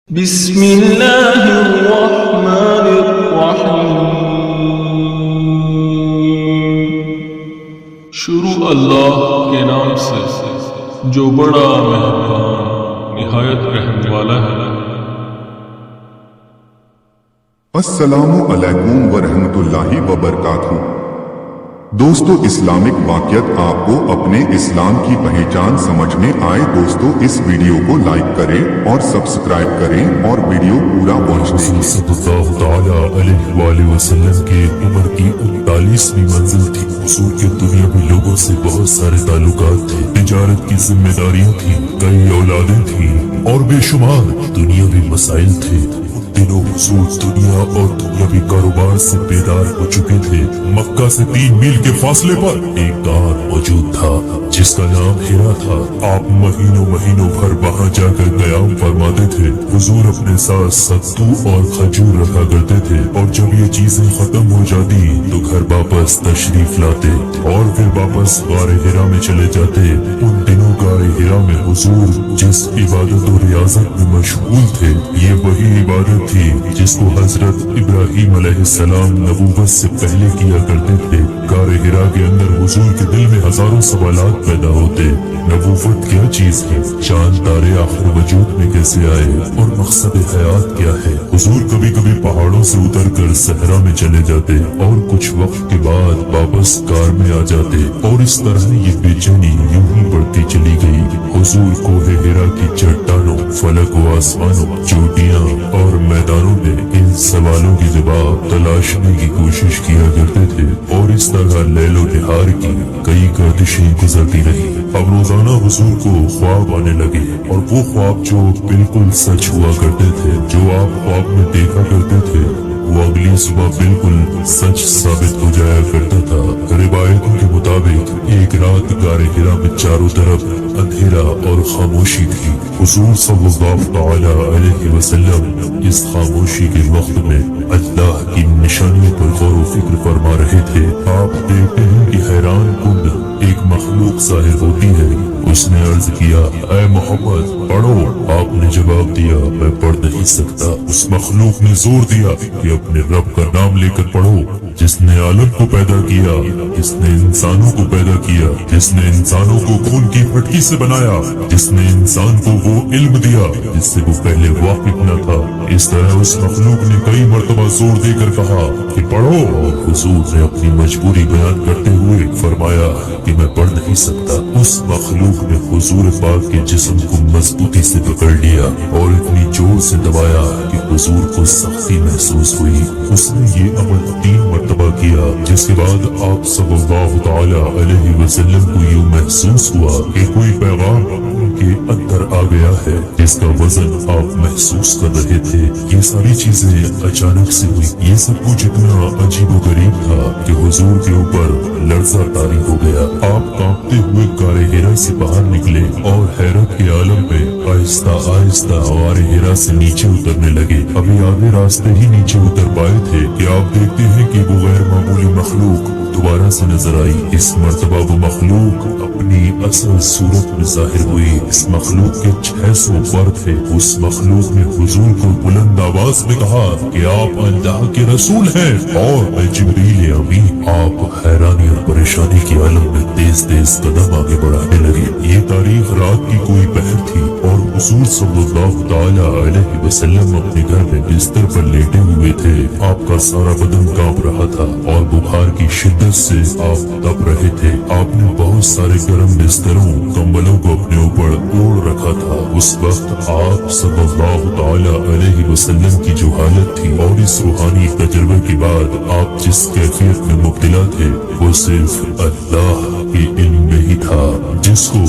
بسم اللہ الرحمن الرحیم۔ شروع اللہ کے نام سے جو بڑا مہربان نہایت رحم والا ہے۔ السلام علیکم ورحمۃ اللہ وبرکاتہ۔ دوستو، اسلامک واقعات آپ کو اپنے اسلام کی پہچان سمجھ میں آئے؟ دوستو، اس ویڈیو کو لائک کریں اور سبسکرائب کریں اور ویڈیو پورا واچ دیکھیں۔ صلی اللہ تعالی علیہ وآلہ وسلم کے عمر کی 39ویں منزل تھی۔ حضور کے دنیا میں لوگوں سے بہت سارے تعلقات تھے، تجارت کی ذمہ داریاں تھیں، کئی اولادیں تھیں اور بے شمار دنیاوی مسائل تھے۔ دنوں حضور دنیا اور دنیاوی کاروبار سے بیدار ہو چکے تھے۔ مکہ سے 3 میل کے فاصلے پر ایک گاؤں موجود تھا جس کا نام ہیرا تھا۔ آپ مہینوں بھر وہاں جا کر قیام فرماتے تھے۔ حضور اپنے ساتھ ستو اور کھجور رکھا کرتے تھے، اور جب یہ چیزیں ختم ہو جاتی تو گھر واپس تشریف لاتے اور پھر واپس غار ہیرا میں چلے جاتے۔ ان دنوں غار ہیرا میں حضور جس عبادت و ریاضت میں مشغول تھے، یہ وہی عبادت تھی جس کو حضرت ابراہیم علیہ السلام نبوت سے پہلے کیا کرتے تھے۔ غار ہیرا کے اندر حضور کے دل میں ہزاروں سوالات پیدا ہوتے۔ نبوت کیا چیز ہے؟ چاند تارے آخر وجود میں کیسے آئے؟ اور مقصد حیات کیا ہے؟ حضور کبھی کبھی پہاڑوں سے اتر کر صحرا میں چلے جاتے اور کچھ وقت کے بعد واپس غار میں آ جاتے، اور اس طرح یہ بے چینی یوں ہی بڑھتی چلی گئی۔ حضور کوہ ہیرا کی چٹانوں، فلک و آسمانوں، چوٹیاں اور میدانوں میں ان سوالوں کے جواب تلاشنے کی کوشش کیا کرتے تھے، اور اس طرح لیل و نہار کی کئی گردشیں گزرتی رہی۔ اب روزانہ حضور کو خواب آنے لگے، اور وہ خواب جو بالکل سچ ہوا کرتے تھے، جو آپ خواب میں دیکھا کرتے تھے، وہ اگلی صبح بالکل سچ ثابت ہو جایا کرتا تھا۔ روایتوں کے مطابق ایک رات غار ہیرا میں چاروں طرف اندھیرا اور خاموشی تھی۔ حضور صلی اللہ تعالی علیہ وسلم اس خاموشی کے وقت میں اللہ کی نشانیوں پر غور و فکر فرما رہے تھے۔ آپ دیکھتے ہیں کہ حیران کن ایک مخلوق ظاہر ہوتی ہے۔ اس نے عرض کیا، اے محمد پڑھو۔ آپ نے جواب دیا، میں پڑھ نہیں سکتا۔ اس مخلوق نے زور دیا کہ اپنے رب کا نام لے کر پڑھو، جس نے عالم کو پیدا کیا، جس نے انسانوں کو پیدا کیا، جس نے انسانوں کو خون کی پھٹکی سے بنایا، جس نے انسان کو وہ علم دیا جس سے وہ پہلے واقف نہ تھا۔ اس طرح اس مخلوق نے کئی مرتبہ زور دے کر کہا کہ پڑھو، اور حضور نے اپنی مجبوری بیان کرتے ہوئے فرمایا کہ میں پڑھ نہیں سکتا۔ اس مخلوق نے حضور پاک کے جسم کو مضبوطی سے پکڑ لیا اور اتنی زور سے دبایا کہ حضور کو سختی محسوس ہوئی۔ اس نے یہ عمل 3 مرتبہ کیا، جس کے بعد آپ صلی اللہ تعالی علیہ وسلم کو یوں محسوس ہوا کہ کوئی پیغام ان کے اندر آ گیا ہے جس کا وزن آپ محسوس کر رہے تھے۔ یہ ساری چیزیں اچانک سے ہوئی۔ یہ سب کچھ اتنا عجیب و غریب تھا کہ حضور کے اوپر لرزہ طاری ہو گیا۔ آپ کانپتے ہوئے غار ہیرا سے باہر نکلے اور حیرت کے عالم میں آہستہ آہستہ غار ہیرا سے نیچے اترنے لگے۔ ابھی آدھے راستے ہی نیچے اتر پائے تھے کہ آپ دیکھتے ہیں کہ وہ غیر معمولی مخلوق دوبارہ سے نظر آئی۔ اس مرتبہ وہ مخلوق اپنی اصل صورت میں ظاہر ہوئی۔ اس مخلوق کے 600 پر تھے۔ اس مخلوق نے حضور کو بلند آواز میں کہا کہ آپ اللہ کے رسول ہیں اور میں جبریل امین۔ آپ حیرانی اور پریشانی کے عالم میں تیز قدم آگے بڑھانے لگے۔ یہ تاریخ رات کی کوئی پہر تھی، اور حضور صلی اللہ تعالی علیہ وسلم اپنے گھر میں بستر پر لیٹے ہوئے تھے۔ آپ کا سارا بدن کانپ رہا تھا اور بخار کی شدت سے آپ تپ رہے تھے۔ آپ نے بہت سارے گرم بستروں، کمبلوں کو اپنے اوپر اوڑھ رکھا تھا۔ اس وقت آپ صلی اللہ تعالی علیہ وسلم کی جو حالت تھی اور اس روحانی تجربے کے بعد آپ جس کیفیت میں مبتلا تھے، وہ صرف اللہ کے علم میں ہی تھا، جس کو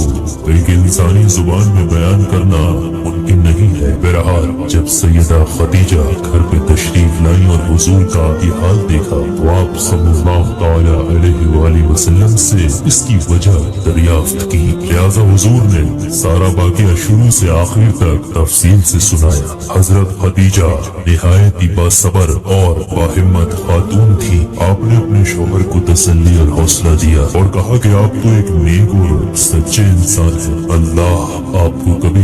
ایک انسانی زبان میں بیان کرنا ممکن نہیں ہے۔ بہرحال جب سیدہ خدیجہ گھر پہ تشریف لائی اور حضور کا یہ حال دیکھا تو آپ صلی اللہ تعالی علیہ وآلہ وسلم سے اس کی وجہ دریافت کی۔ لہذا حضور نے سارا واقعہ شروع سے آخر تک تفصیل سے سنایا۔ حضرت خدیجہ نہایت ہی باصبر اور باہمت خاتون تھی۔ آپ نے اپنے شوہر کو تسلی اور حوصلہ دیا اور کہا کہ آپ تو ایک نیک اور سچے انسان ہیں، اللہ آپ کو کبھی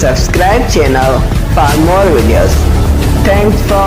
subscribe channel for more videos. Thanks for